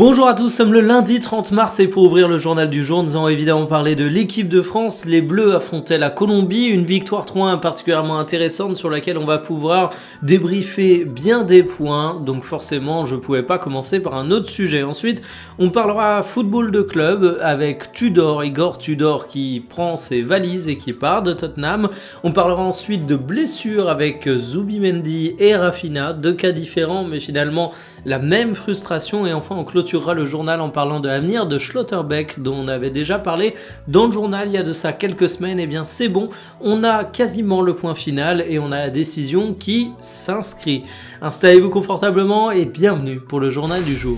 Bonjour à tous, nous sommes le lundi 30 mars et pour ouvrir le journal du jour, nous allons évidemment parler de l'équipe de France. Les Bleus affrontaient la Colombie, une victoire 3-1 particulièrement intéressante sur laquelle on va pouvoir débriefer bien des points. Donc forcément, je ne pouvais pas commencer par un autre sujet. Ensuite, on parlera football de club avec Tudor, Igor Tudor qui prend ses valises et qui part de Tottenham. On parlera ensuite de blessures avec Zubimendi et Rafinha, deux cas différents mais finalement la même frustration. Et enfin, on clôturera le journal en parlant de l'avenir de Schlotterbeck dont on avait déjà parlé dans le journal il y a de ça quelques semaines. Et bien c'est bon, on a quasiment le point final et on a la décision qui s'inscrit. Installez-vous confortablement et bienvenue pour le journal du jour.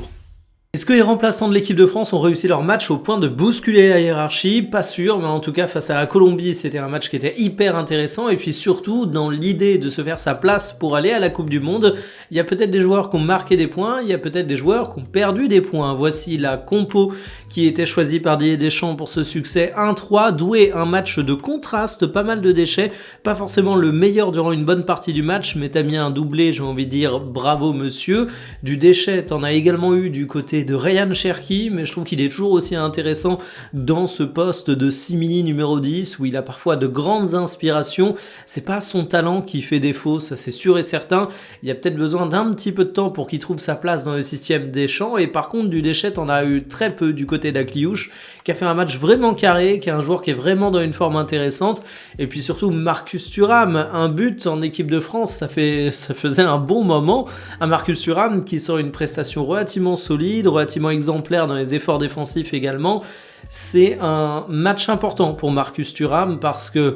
Est-ce que les remplaçants de l'équipe de France ont réussi leur match au point de bousculer la hiérarchie? Pas sûr, mais en tout cas face à la Colombie, c'était un match qui était hyper intéressant. Et puis surtout, dans l'idée de se faire sa place pour aller à la Coupe du Monde, il y a peut-être des joueurs qui ont marqué des points, il y a peut-être des joueurs qui ont perdu des points. Voici la compo qui était choisie par Didier Deschamps pour ce succès 1-3. Doué, un match de contraste, pas mal de déchets, pas forcément le meilleur durant une bonne partie du match, mais t'as mis un doublé, j'ai envie de dire bravo monsieur. Du déchet, t'en as également eu du côté de Ryan Cherki, mais je trouve qu'il est toujours aussi intéressant dans ce poste de simili numéro 10 où il a parfois de grandes inspirations. C'est pas son talent qui fait défaut, ça c'est sûr et certain. Il y a peut-être besoin d'un petit peu de temps pour qu'il trouve sa place dans le système Deschamps. Et par contre, du déchet, t'en as eu très peu du côté d'Akliouche, qui a fait un match vraiment carré, qui est un joueur qui est vraiment dans une forme intéressante. Et puis surtout Marcus Thuram, un but en équipe de France, ça faisait un bon moment. Un Marcus Thuram qui sort une prestation relativement solide, relativement exemplaire dans les efforts défensifs également. C'est un match important pour Marcus Thuram parce que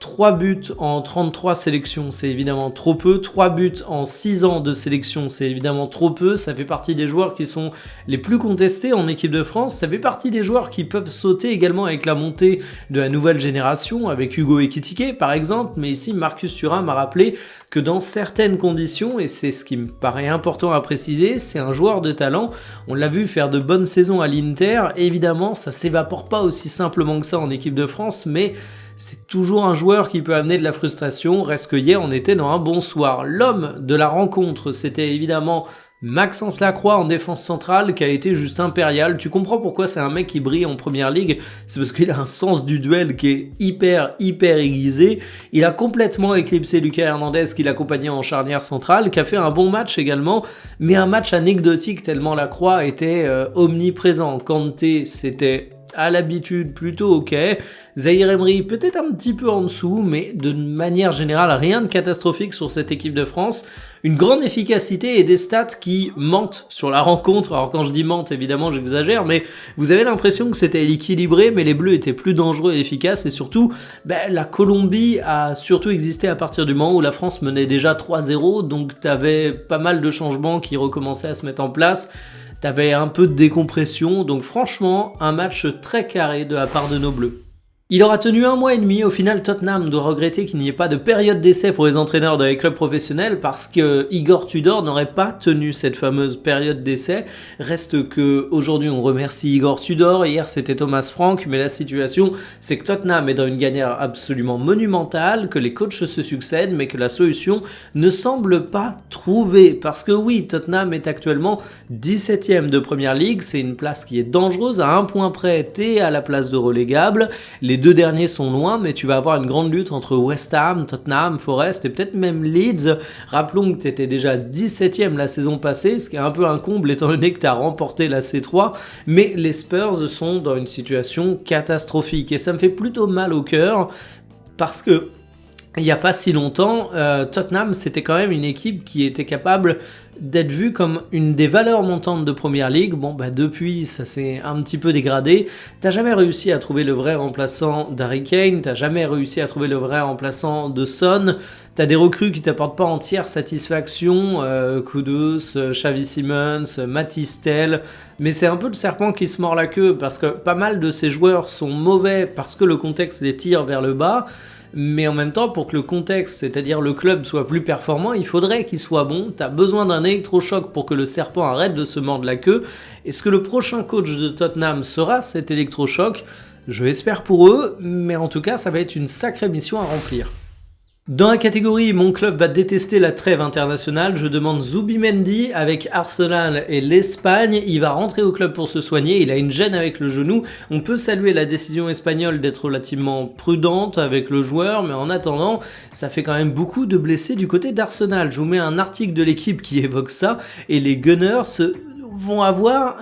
3 buts en 33 sélections, c'est évidemment trop peu. 3 buts en 6 ans de sélection, c'est évidemment trop peu. Ça fait partie des joueurs qui sont les plus contestés en équipe de France. Ça fait partie des joueurs qui peuvent sauter également avec la montée de la nouvelle génération, avec Hugo Ekitike par exemple. Mais ici, Marcus Thuram a rappelé que dans certaines conditions, et c'est ce qui me paraît important à préciser, c'est un joueur de talent. On l'a vu faire de bonnes saisons à l'Inter. Évidemment, ça s'évapore pas aussi simplement que ça en équipe de France, mais c'est toujours un joueur qui peut amener de la frustration. Reste que hier, on était dans un bon soir. L'homme de la rencontre, c'était évidemment Maxence Lacroix en défense centrale qui a été juste impérial. Tu comprends pourquoi c'est un mec qui brille en première ligue? C'est parce qu'il a un sens du duel qui est hyper aiguisé. Il a complètement éclipsé Lucas Hernandez qui l'accompagnait en charnière centrale, qui a fait un bon match également, mais un match anecdotique tellement Lacroix était omniprésent. Kanté, c'était à l'habitude plutôt ok. Zahir Emery peut-être un petit peu en dessous, mais de manière générale rien de catastrophique sur cette équipe de France. Une grande efficacité et des stats qui mentent sur la rencontre. Alors quand je dis mentent, évidemment j'exagère, mais vous avez l'impression que c'était équilibré, mais les Bleus étaient plus dangereux et efficaces. Et surtout, la Colombie a surtout existé à partir du moment où la France menait déjà 3-0, donc t'avais pas mal de changements qui recommençaient à se mettre en place. T'avais un peu de décompression, donc franchement, un match très carré de la part de nos Bleus. Il aura tenu 1 mois et demi. Au final, Tottenham doit regretter qu'il n'y ait pas de période d'essai pour les entraîneurs dans les clubs professionnels parce que Igor Tudor n'aurait pas tenu cette fameuse période d'essai. Reste que aujourd'hui, on remercie Igor Tudor. Hier, c'était Thomas Frank, mais la situation, c'est que Tottenham est dans une galère absolument monumentale, que les coachs se succèdent, mais que la solution ne semble pas trouvée. Parce que oui, Tottenham est actuellement 17e de Première Ligue. C'est une place qui est dangereuse. À un point près, t'es à la place de relégable. Les deux derniers sont loin, mais tu vas avoir une grande lutte entre West Ham, Tottenham, Forest et peut-être même Leeds. Rappelons que tu étais déjà 17e la saison passée, ce qui est un peu un comble étant donné que tu as remporté la C3. Mais les Spurs sont dans une situation catastrophique et ça me fait plutôt mal au cœur parce que il n'y a pas si longtemps, Tottenham, c'était quand même une équipe qui était capable d'être vue comme une des valeurs montantes de Première Ligue. Depuis, ça s'est un petit peu dégradé. T'as jamais réussi à trouver le vrai remplaçant d'Harry Kane, t'as jamais réussi à trouver le vrai remplaçant de Son, t'as des recrues qui t'apportent pas entière satisfaction, Kudus, Xavi Simons, Matthijs Tel, mais c'est un peu le serpent qui se mord la queue parce que pas mal de ces joueurs sont mauvais parce que le contexte les tire vers le bas. Mais en même temps, pour que le contexte, c'est-à-dire le club, soit plus performant, il faudrait qu'il soit bon. Tu as besoin d'un électrochoc pour que le serpent arrête de se mordre la queue. Est-ce que le prochain coach de Tottenham sera cet électrochoc? Je l'espère pour eux, mais en tout cas, ça va être une sacrée mission à remplir. Dans la catégorie mon club va détester la trêve internationale, je demande Zubimendi avec Arsenal et l'Espagne. Il va rentrer au club pour se soigner, il a une gêne avec le genou. On peut saluer la décision espagnole d'être relativement prudente avec le joueur, mais en attendant, ça fait quand même beaucoup de blessés du côté d'Arsenal. Je vous mets un article de l'équipe qui évoque ça, et les Gunners vont avoir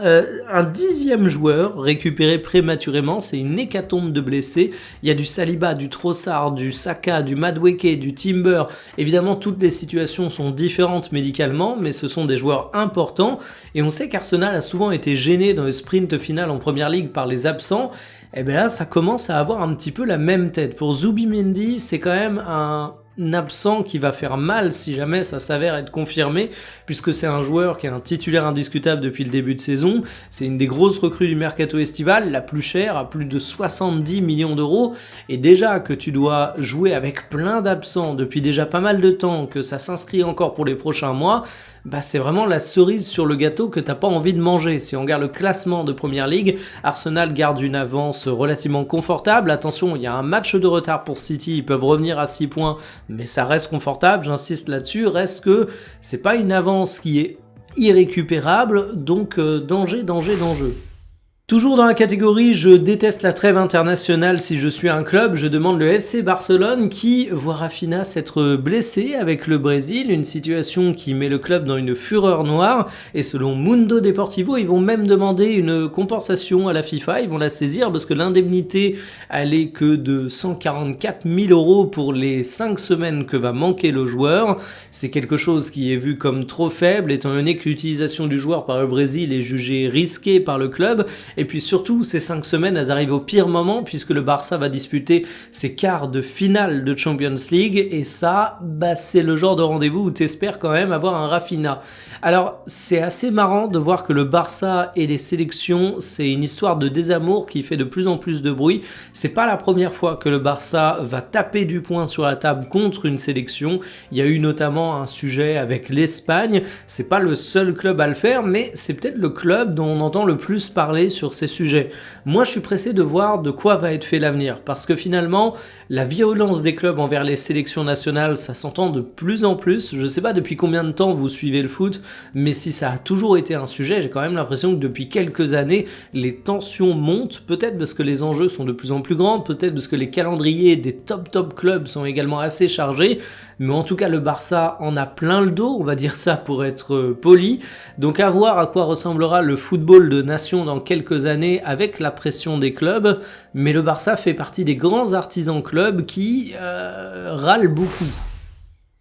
un 10e joueur récupéré prématurément. C'est une hécatombe de blessés. Il y a du Saliba, du Trossard, du Saka, du Madueke, du Timber. Évidemment, toutes les situations sont différentes médicalement, mais ce sont des joueurs importants. Et on sait qu'Arsenal a souvent été gêné dans le sprint final en Première Ligue par les absents. Et bien là, ça commence à avoir un petit peu la même tête. Pour Zubimendi, c'est quand même un absent qui va faire mal si jamais ça s'avère être confirmé, puisque c'est un joueur qui est un titulaire indiscutable depuis le début de saison. C'est une des grosses recrues du mercato estival, la plus chère, à plus de 70 millions d'euros. Et déjà que tu dois jouer avec plein d'absents depuis déjà pas mal de temps, que ça s'inscrit encore pour les prochains mois, bah c'est vraiment la cerise sur le gâteau que t'as pas envie de manger. Si on regarde le classement de Première Ligue, Arsenal garde une avance relativement confortable. Attention, il y a un match de retard pour City, ils peuvent revenir à 6 points, mais ça reste confortable, j'insiste là-dessus. Reste que c'est pas une avance qui est irrécupérable, donc danger. Toujours dans la catégorie je déteste la trêve internationale si je suis un club, je demande le FC Barcelone qui voit Rafinha s'être blessé avec le Brésil, une situation qui met le club dans une fureur noire, et selon Mundo Deportivo, ils vont même demander une compensation à la FIFA, ils vont la saisir parce que l'indemnité elle est que de 144 000 € pour les 5 semaines que va manquer le joueur. C'est quelque chose qui est vu comme trop faible étant donné que l'utilisation du joueur par le Brésil est jugée risquée par le club. Et puis surtout, ces 5 semaines, elles arrivent au pire moment puisque le Barça va disputer ses quarts de finale de Champions League. Et ça, bah, c'est le genre de rendez-vous où t'espères quand même avoir un Rafinha. Alors, c'est assez marrant de voir que le Barça et les sélections, c'est une histoire de désamour qui fait de plus en plus de bruit. C'est pas la première fois que le Barça va taper du poing sur la table contre une sélection. Il y a eu notamment un sujet avec l'Espagne. C'est pas le seul club à le faire, mais c'est peut-être le club dont on entend le plus parler sur ces sujets. Moi, je suis pressé de voir de quoi va être fait l'avenir, parce que finalement, la violence des clubs envers les sélections nationales, ça s'entend de plus en plus. Je sais pas depuis combien de temps vous suivez le foot, mais si ça a toujours été un sujet, j'ai quand même l'impression que depuis quelques années, les tensions montent, peut-être parce que les enjeux sont de plus en plus grands, peut-être parce que les calendriers des top clubs sont également assez chargés, mais en tout cas, le Barça en a plein le dos, on va dire ça pour être poli. Donc à voir à quoi ressemblera le football de nation dans quelques années avec la pression des clubs, mais le Barça fait partie des grands artisans clubs qui râlent beaucoup.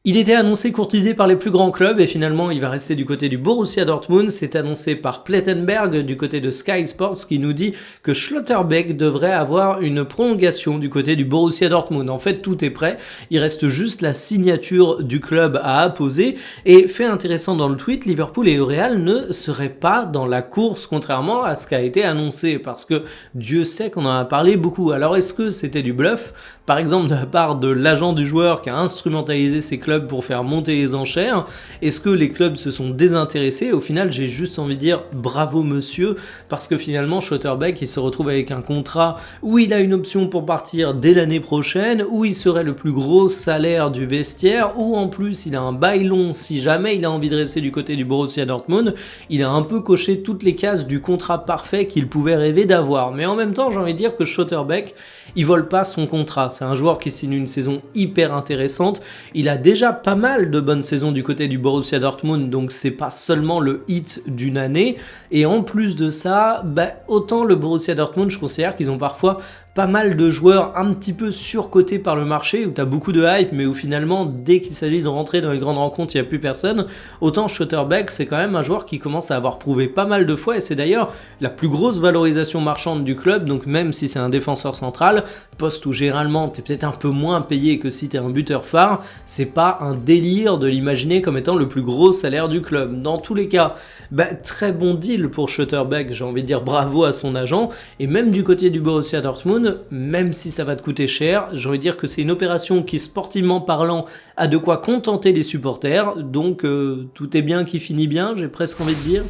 Il était annoncé courtisé par les plus grands clubs et finalement il va rester du côté du Borussia Dortmund. C'est annoncé par Plettenberg du côté de Sky Sports qui nous dit que Schlotterbeck devrait avoir une prolongation du côté du Borussia Dortmund. En fait tout est prêt, il reste juste la signature du club à apposer. Et fait intéressant dans le tweet, Liverpool et le Real ne seraient pas dans la course contrairement à ce qui a été annoncé, parce que Dieu sait qu'on en a parlé beaucoup. Alors est-ce que c'était du bluff, par exemple de la part de l'agent du joueur qui a instrumentalisé ses clubs pour faire monter les enchères? Est-ce que les clubs se sont désintéressés? Au final, j'ai juste envie de dire bravo monsieur, parce que finalement Schlotterbeck il se retrouve avec un contrat où il a une option pour partir dès l'année prochaine, où il serait le plus gros salaire du vestiaire, où en plus il a un bail long si jamais il a envie de rester du côté du Borussia Dortmund. Il a un peu coché toutes les cases du contrat parfait qu'il pouvait rêver d'avoir, mais en même temps j'ai envie de dire que Schlotterbeck il vole pas son contrat. C'est un joueur qui signe une saison hyper intéressante, il a déjà pas mal de bonnes saisons du côté du Borussia Dortmund, donc c'est pas seulement le hit d'une année, et en plus de ça, autant le Borussia Dortmund, je considère qu'ils ont parfois pas mal de joueurs un petit peu surcotés par le marché, où t'as beaucoup de hype, mais où finalement, dès qu'il s'agit de rentrer dans les grandes rencontres, il n'y a plus personne. Autant Schlotterbeck, c'est quand même un joueur qui commence à avoir prouvé pas mal de fois, et c'est d'ailleurs la plus grosse valorisation marchande du club, donc même si c'est un défenseur central, poste où généralement t'es peut-être un peu moins payé que si t'es un buteur phare, c'est pas un délire de l'imaginer comme étant le plus gros salaire du club. Dans tous les cas, très bon deal pour Schlotterbeck, j'ai envie de dire bravo à son agent, et même du côté du Borussia Dortmund, même si ça va te coûter cher, j'ai envie de dire que c'est une opération qui, sportivement parlant, a de quoi contenter les supporters, donc tout est bien qui finit bien, j'ai presque envie de dire.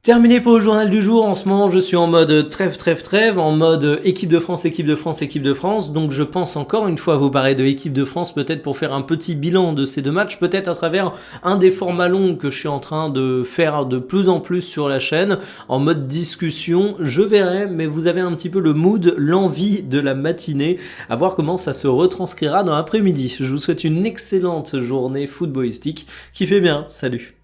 Terminé pour le journal du jour. En ce moment, je suis en mode trêve, en mode équipe de France, équipe de France, équipe de France. Donc je pense encore une fois vous parler de équipe de France, peut-être pour faire un petit bilan de ces deux matchs, peut-être à travers un des formats longs que je suis en train de faire de plus en plus sur la chaîne, en mode discussion. Je verrai, mais vous avez un petit peu le mood, l'envie de la matinée, à voir comment ça se retranscrira dans l'après-midi. Je vous souhaite une excellente journée footballistique. Kiffez bien, salut!